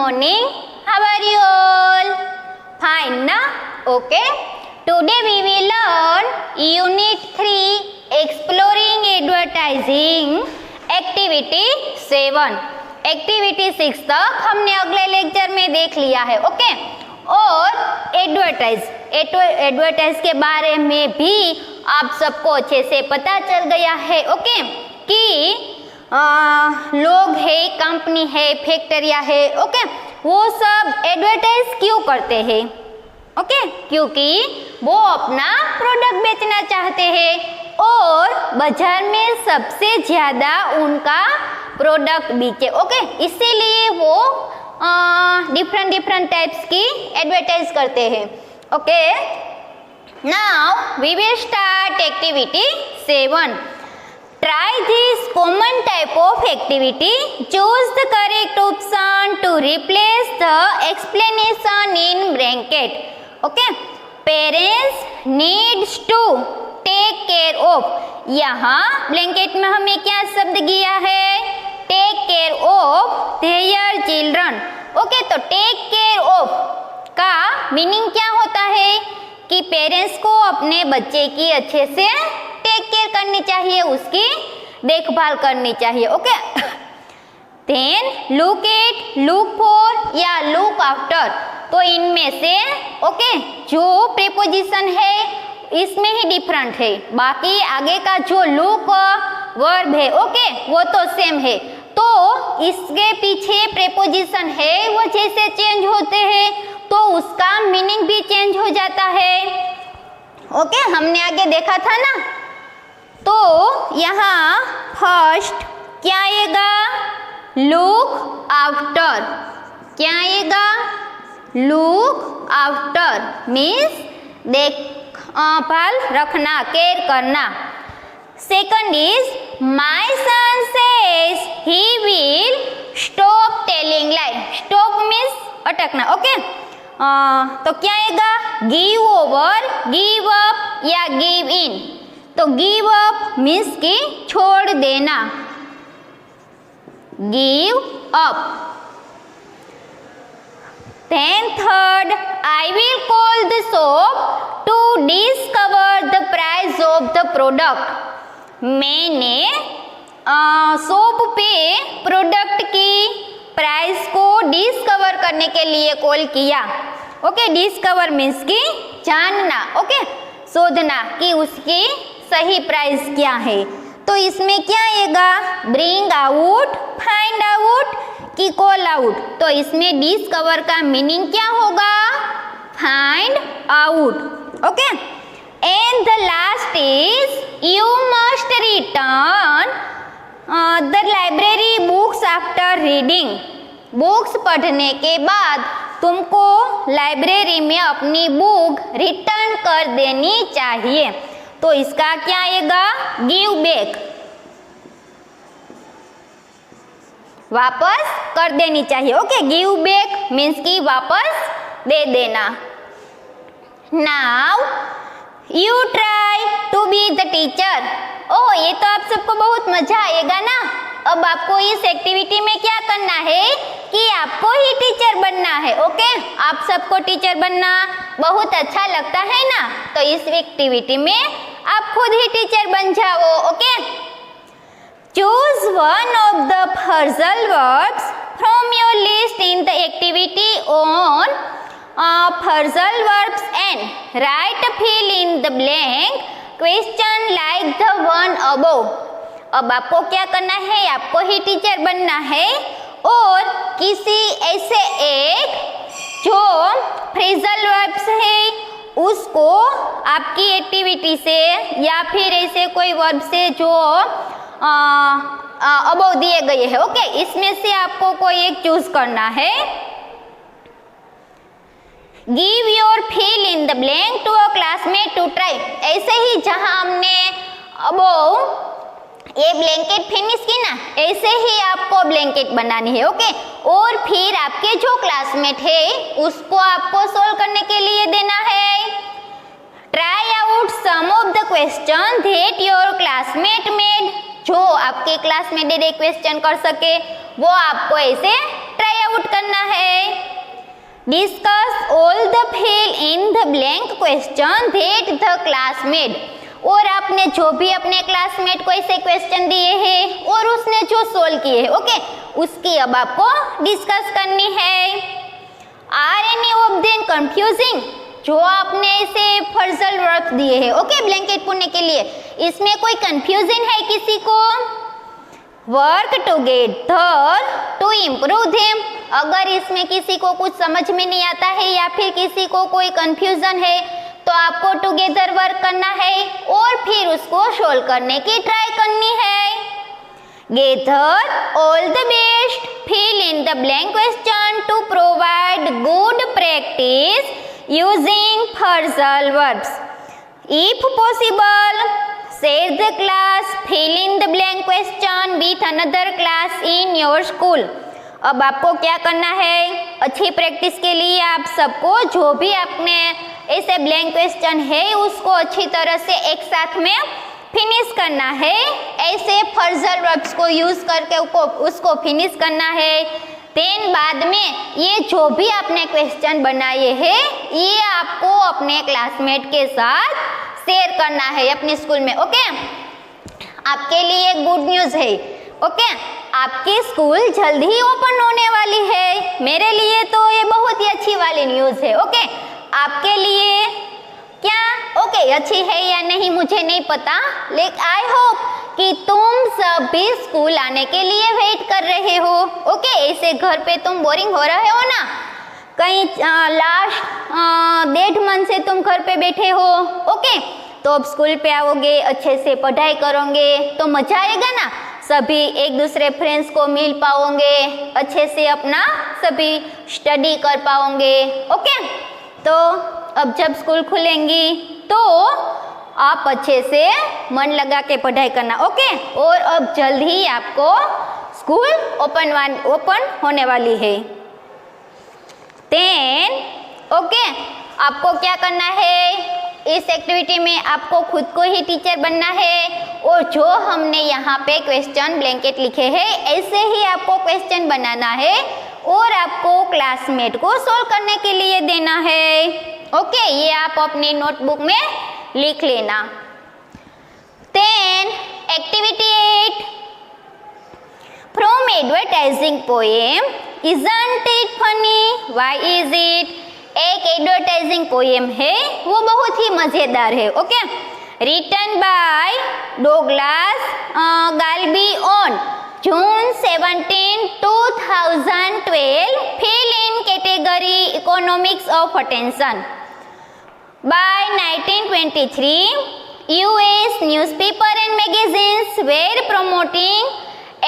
morning. How are you all? Fine, na? Okay. Today we will learn Unit 3 Exploring Advertising Activity 7. Activity 6 तक हमने अगले lecture में देख लिया है. ओके और एडवर्टाइज के बारे में भी आप सबको अच्छे से पता चल गया है. ओके कि लोग है, कंपनी है, फैक्ट्रियाँ है, ओके वो सब एडवर्टाइज क्यों करते हैं? ओके क्योंकि वो अपना प्रोडक्ट बेचना चाहते हैं और बाजार में सबसे ज़्यादा उनका प्रोडक्ट बिके. ओके इसीलिए वो डिफरेंट टाइप्स की एडवर्टाइज करते हैं. Okay now we will start activity 7. Try this common type of activity. Choose the correct option to replace the explanation in bracket. Okay. Parents needs to take care of. यहाँ blanket में हमें क्या शब्द दिया है? Take care of their children. Okay, तो take care of का meaning क्या होता है कि पेरेंट्स को अपने बच्चे की अच्छे से टेक केयर करनी चाहिए, उसकी देखभाल करनी चाहिए. Okay then look at, look for या लुक आफ्टर, तो इनमें से ओके जो प्रीपोजिशन है इसमें ही डिफरेंट है. बाकी आगे का जो लुक वर्ब है ओके वो तो सेम है. तो इसके पीछे प्रीपोजिशन है वो जैसे चेंज होते हैं तो उसका मीनिंग भी चेंज हो जाता है. ओके हमने आगे देखा था ना. तो यहाँ फर्स्ट क्या आएगा? Look after. क्या आएगा? लुक आफ्टर मीन्स देखभाल रखना, केयर करना. Second is my son says he will stop telling lie. Stop means अटकना. ओके तो क्या आएगा? गिव ओवर, गिव अप या गिव इन. तो गिव अप मीन्स कि छोड़ देना. Give up. Then third I will call the shop to discover the price of the product. मैंने शॉप पे प्रोडक्ट की प्राइस को डिस्कवर करने के लिए कॉल किया. ओके डिस्कवर मीन्स कि जानना, ओके शोधना कि उसकी सही प्राइस क्या है. तो इसमें क्या आएगा? ब्रिंग आउट, फाइंड आउट कि कॉल आउट. तो इसमें डिस्कवर का मीनिंग क्या होगा? Find out. Okay and the last is you must return the library books after reading. Books पढ़ने के बाद तुमको लाइब्रेरी में अपनी बुक रिटर्न कर देनी चाहिए. तो इसका क्या आएगा? गिव बैक, वापस कर देनी चाहिए. ओके गिव बैक मीन्स कि वापस दे देना. Now you try to be the teacher. ओ ये तो आप सबको बहुत मजा आएगा ना. अब आपको इस एक्टिविटी में क्या करना है कि आपको ही टीचर बनना है. ओके आप सबको टीचर बनना बहुत अच्छा लगता है ना. तो इस एक्टिविटी में आप खुद ही टीचर बन जाओ. Okay choose one of the phrasal verbs from your list in the activity on phrasal verbs and write fill in the blank question like the one above. अब आपको क्या करना है? आपको ही टीचर बनना है और किसी ऐसे एक जो फ्रेजल वर्ब्स है उसको आपकी एक्टिविटी से या फिर ऐसे कोई वर्ब से जो अबव दिए गए हैं ओके इसमें से आपको कोई एक चूज करना है. Give your fill in the blank to a classmate to try. ऐसे ही जहां हमने अबव ये ब्लैंकेट फिनिश की ना ऐसे ही आपको ब्लैंकेट बनानी है. ओके और फिर आपके जो क्लासमेट है उसको आपको सोल्व करने के लिए देना है. Try out some of the question that your classmate made. जो आपके क्लासमेट क्वेश्चन कर सके वो आपको ऐसे ट्राई आउट आउट करना है। Discuss all the fill in the blank question that the classmate, और आपने जो भी अपने क्लासमेट को ऐसे क्वेश्चन दिए हैं और उसने जो सोल्व किए हैं, ओके, उसकी अब आपको डिस्कस करनी है। Are any of them confusing, जो आपने ऐसे फ्रेजल वर्ब दिए हैं, ओके, ब्लैंकेट पूरने के लिए, इसमें कोई कंफ्यूजन है किसी को? Work together to improve them, अगर इसमें किसी को कुछ समझ में नहीं आता है या फिर किसी को कोई कंफ्यूजन है तो आपको टुगेदर वर्क करना है और फिर उसको सोल्व करने की ट्राई करनी है। Gather all the best, fill in the blank question to provide good practice using phrasal verbs. If possible, share the class, fill in the blank question with another class in your school। अब आपको क्या करना है? अच्छी practice के लिए आप सबको जो भी आपने ऐसे ब्लैंक क्वेश्चन है उसको अच्छी तरह से एक साथ में फिनिश करना है। ऐसे फ्रेजल वर्ब्स को यूज करके उसको फिनिश करना है। देन बाद में ये जो भी आपने क्वेश्चन बनाए हैं ये आपको अपने क्लासमेट के साथ शेयर करना है अपने स्कूल में, ओके। आपके लिए गुड न्यूज़ है, ओके, आपकी स्कूल जल्द ही ओपन होने वाली है। मेरे लिए तो ये बहुत ही अच्छी वाली न्यूज़ है, ओके। आपके लिए क्या, ओके, अच्छी है या नहीं मुझे नहीं पता, लेकिन आई होप कि तुम सब भी स्कूल आने के लिए वेट कर रहे हो, ओके। ऐसे घर पे तुम बोरिंग हो रहे हो ना, कहीं लास्ट 1.5 मंथ से तुम घर पे बैठे हो, ओके, तो अब स्कूल पे आओगे, अच्छे से पढ़ाई करोगे तो मजा आएगा ना, सभी एक दूसरे फ्रेंड्स को मिल पाओगे, अच्छे से अपना सभी स्टडी कर पाओगे, ओके। तो अब जब स्कूल खुलेंगी तो आप अच्छे से मन लगा के पढ़ाई करना, ओके। और अब जल्द ही आपको स्कूल ओपन होने वाली है। देन ओके, आपको क्या करना है इस एक्टिविटी में? आपको खुद को ही टीचर बनना है और जो हमने यहाँ पे क्वेश्चन ब्लैंकेट लिखे हैं ऐसे ही आपको क्वेश्चन बनाना है और आपको क्लासमेट को सॉल्व करने के लिए देना है, ओके। ये आप अपनी नोटबुक में लिख लेना। Then activity 8, from advertising poem, isn't it funny, why is it? एक एडवर्टाइजिंग पोएम है, वो बहुत ही मजेदार है, okay. Written by Douglas Galby on June 17, 2012, fill in category economics of attention। By 1923, US newspaper and magazines were promoting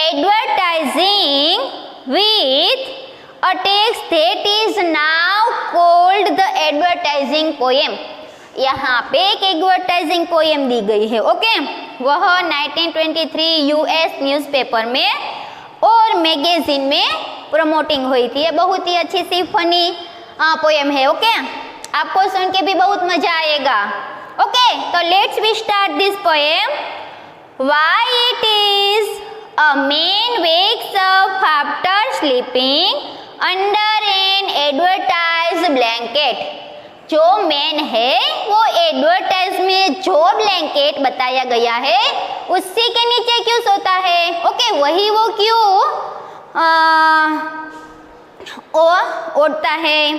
advertising with a text that is now called the advertising poem। यहाँ पे एक advertising poem दी गई है, okay. वह 1923 US newspaper में और magazine में promoting हुई थी। ये बहुत ही अच्छी सी फनी पोएम है, ओके। आपको सुन के भी बहुत मजा आएगा, ओके। तो let's we start this poem. Why it is a man wakes up after sleeping under an advertised blanket. जो मैन है वो एडवर्टाइज में जो ब्लैंकेट बताया गया है उसी के नीचे क्यों सोता है, ओके। वही वो क्यों उठता है?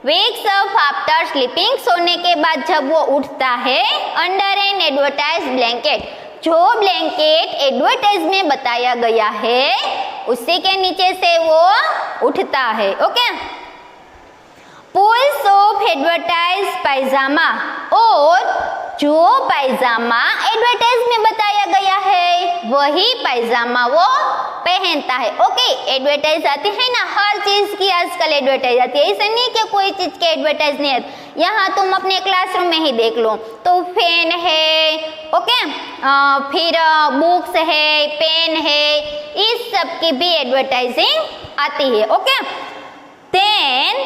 वेक्स अप आफ्टर स्लीपिंग, सोने के बाद जब वो उठता है, अंडर एन एडवर्टाइज ब्लैंकेट, जो ब्लैंकेट एडवर्टाइज में बताया गया है उसी के नीचे से वो उठता है, ओके। पुल्स ऑफ एडवर्टाइज पायजामा, और जो पायजामा एडवर्टाइज में बताया गया है वही पायजामा वो पहनता है, ओके। एडवर्टाइज आती है ना, हर चीज की आजकल एडवर्टाइज आती है, ऐसा नहीं कि कोई चीज की एडवर्टाइज नहीं आती। यहाँ तुम अपने क्लासरूम में ही देख लो तो फैन है, ओके, फिर बुक्स है, पेन है, इस सब की भी एडवर्टाइजिंग आती है, okay. Then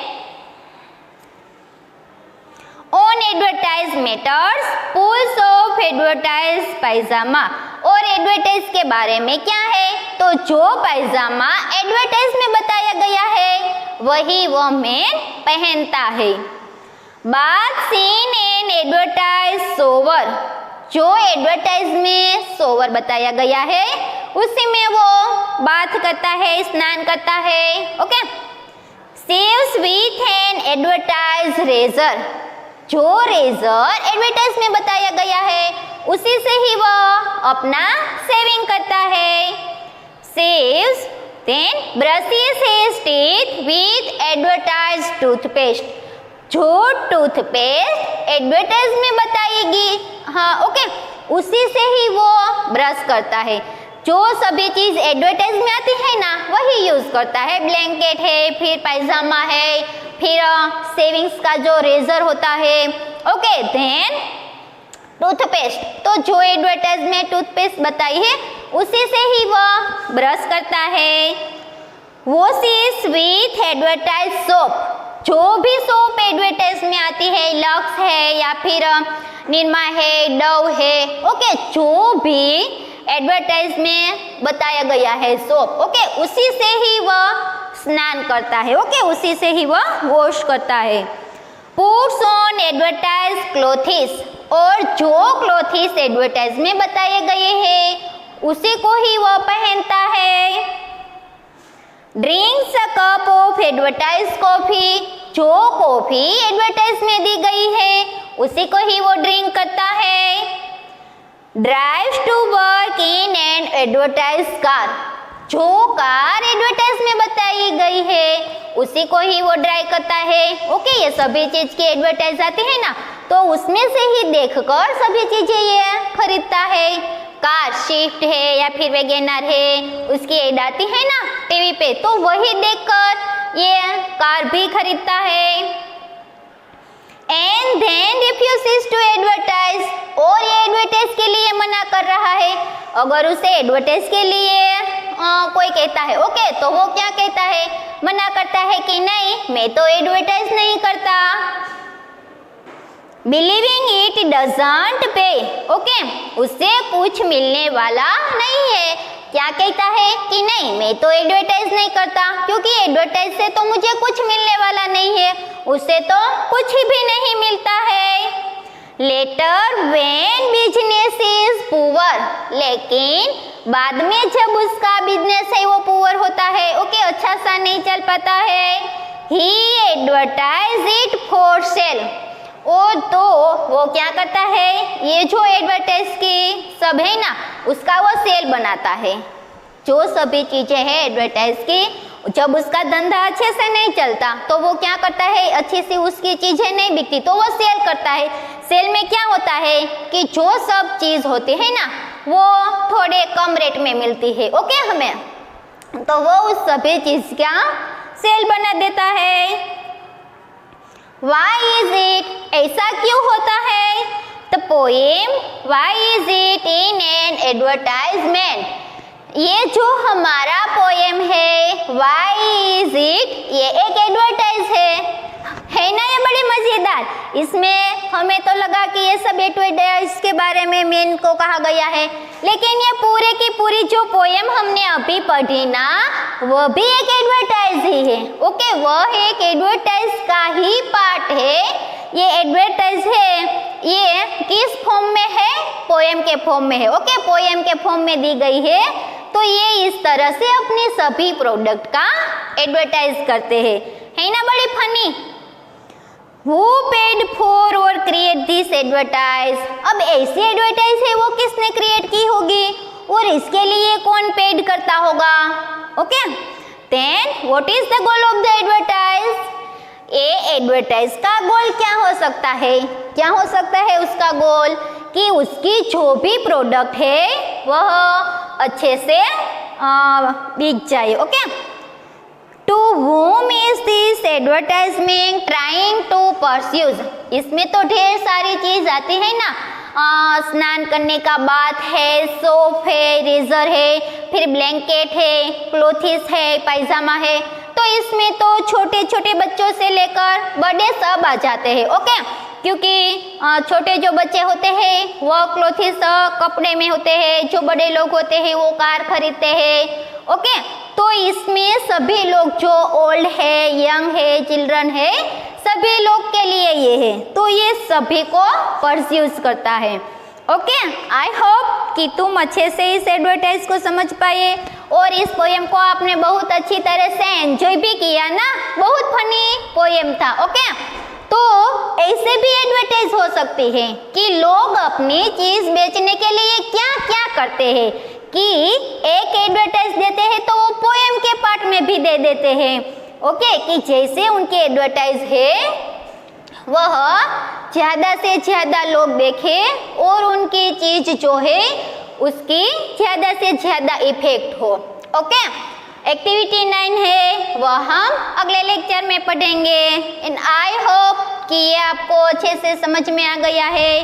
on advertised matters, pulls of advertised pyjama, और एडवर्टाइज के बारे में क्या है, तो जो पायजामा एडवर्टाइज में बताया गया है वही वो मैन पहनता है। बात सीन एंड एडवर्टाइज सोवर, जो एडवर्टाइज में सोवर बताया गया है उसी में वो बात करता है, स्नान करता है। Okay, saves with an advertise razor, जो रेजर एडवर्टाइज में बताया गया है उसी से ही वो अपना सेविंग करता है। Saves then brushes his teeth with advertise toothpaste, जो टूथपेस्ट एडवर्टाइज में बताएगी, हाँ ओके, उसी से ही वो ब्रश करता है। जो सभी चीज एडवर्टाइज में आती है ना वही यूज करता है। ब्लैंकेट है, फिर पायजामा है, फिर सेविंग्स का जो रेजर होता है। ओके, देन टूथपेस्ट, तो जो एडवर्टाइज में टूथपेस्ट बताई है उसी से ही वो ब्रश करता है। वॉशेस विथ एडवर्टाइज सोप, जो भी सोप एडवर्टाइज में आती है, लक्स है या फिर निरमा है, डव है, ओके, जो भी एडवर्टाइज में बताया गया है सोप, ओके, उसी से ही वह स्नान करता है। ओके, उसी से ही वह वॉश करता है। पुट्स ऑन एडवर्टाइज क्लोथिस, और जो क्लोथिस एडवर्टाइज में बताए गए हैं उसी को ही वह पहनता है। Drinks a cup of advertise coffee, जो कॉफी एडवर्टाइज में दी गई है उसी को ही वो ड्रिंक करता है। Drives to work in an advertise car, जो कार एडवर्टाइज में बताई गई है उसी को ही वो ड्राइव करता है। ओके, ये सभी चीज की एडवर्टाइज आती है ना तो उसमें से ही देखकर सभी चीजें ये खरीदता है। कार स्विफ्ट है या फिर वैगनर है, उसकी एड आती है ना टीवी पे, तो वही देखकर ये कार भी खरीदता है। And then refuses to advertise, और ये एडवर्टाइज के लिए मना कर रहा है। अगर उसे एडवर्टाइज के लिए कोई कहता है ओके, तो वो क्या कहता है, मना करता है कि नहीं, मैं तो एडवर्टाइज नहीं करता। बिलीविंग इट डजंट पे, ओके, उससे कुछ मिलने वाला नहीं है। क्या कहता है कि नहीं, मैं तो एडवर्टाइज नहीं करता क्योंकि एडवर्टाइज से तो मुझे कुछ मिलने वाला नहीं है, उससे तो कुछ भी नहीं मिलता है। Letter when business is poor, लेकिन बाद में जब उसका बिजनेस है वो पुअर होता है, ओके, अच्छा सा नहीं चल पाता है, ही एडवर्टाइज इट फॉर सेल, और तो वो क्या करता है, ये जो एडवर्टाइज की सब है ना उसका वो सेल बनाता है। जो सभी चीजें हैं एडवर्टाइज की, जब उसका धंधा अच्छे से नहीं चलता तो वो क्या करता है, अच्छी सी उसकी चीजें नहीं बिकती तो वो सेल करता है। सेल में क्या होता है कि जो सब चीज होती है ना वो थोड़े कम रेट में मिलती है, ओके, हमें, तो वो उस सभी चीज का सेल बना देता है। Why is it? ऐसा क्यों होता है? The poem Why is it in an advertisement? ये जो हमारा पोएम है Why is it? ये एक एडवर्टाइज है ना, ये बड़ी मजेदार। इसमें हमें तो लगा कि ये सब एडवर्टाइज के बारे में मेन को कहा गया है, लेकिन ये पूरे की पूरी जो पोएम हमने अभी पढ़ी ना वो भी एक एडवर्टाइज ही है। ओके, वह एक एडवर्टाइज का ही पार्ट है। ये एडवर्टाइज है, ये किस फॉर्म में है, पोएम के फॉर्म में है। ओके, पोएम के फॉर्म में दी गई है, तो ये इस तरह से अपने सभी प्रोडक्ट का एडवर्टाइज करते हैं, है ना, बड़ी funny. Who paid for or create this advertise? अब ऐसी एडवर्टाइज है वो किसने क्रिएट की होगी और इसके लिए कौन पेड करता होगा। Okay, then what is the goal of the advertise? ये एडवर्टाइज का गोल क्या हो सकता है, क्या हो सकता है उसका गोल, कि उसकी जो भी प्रोडक्ट है वह अच्छे से बिक जाए। Okay, To whom is this advertisement trying to pursue? इसमें तो ढेर सारी चीज आती है ना, स्नान करने का बात है, सोप है, रेजर है, फिर ब्लैंकेट है, क्लोथिस है, पायजामा है, तो इसमें तो छोटे छोटे बच्चों से लेकर बड़े सब आ जाते हैं। ओके, क्योंकि छोटे जो बच्चे होते हैं वो क्लोथिस कपड़े में होते हैं, जो बड़े लोग होते हैं वो कार खरीदते हैं। ओके, तो इसमें सभी लोग जो ओल्ड है, यंग है, चिल्ड्रन है, सभी लोग के लिए ये है, तो ये सभी को परस्यूज करता है। ओके, आई होप कि तुम अच्छे से इस एडवर्टाइज को समझ पाए और इस पोएम को आपने बहुत अच्छी तरह से एंजॉय भी किया ना, बहुत फनी पोएम था। ओके, तो ऐसे भी एडवर्टाइज हो सकती है कि लोग अपनी चीज बेचने के लिए क्या क्या करते हैं कि एक एडवर्टाइज देते हैं तो वो पोएम के पार्ट में भी दे देते हैं। ओके, कि जैसे उनकी एडवर्टाइज है वह ज़्यादा से ज़्यादा लोग देखें और उनकी चीज जो है उसकी ज़्यादा से ज़्यादा इफेक्ट हो। ओके, एक्टिविटी 9 है वह हम अगले लेक्चर में पढ़ेंगे। एंड आई होप कि ये आपको अच्छे से समझ में आ गया है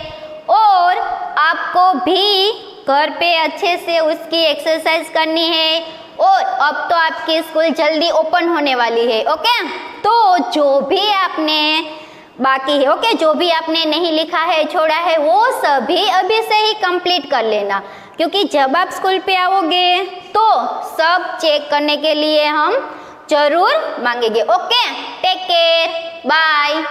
और आपको भी घर पे अच्छे से उसकी एक्सरसाइज करनी है। और अब तो आपकी स्कूल जल्दी ओपन होने वाली है। ओके, तो जो भी आपने बाकी है, ओके, जो भी आपने नहीं लिखा है, छोड़ा है, वो सभी अभी से ही कंप्लीट कर लेना, क्योंकि जब आप स्कूल पे आओगे तो सब चेक करने के लिए हम जरूर मांगेंगे। Okay, take care, bye.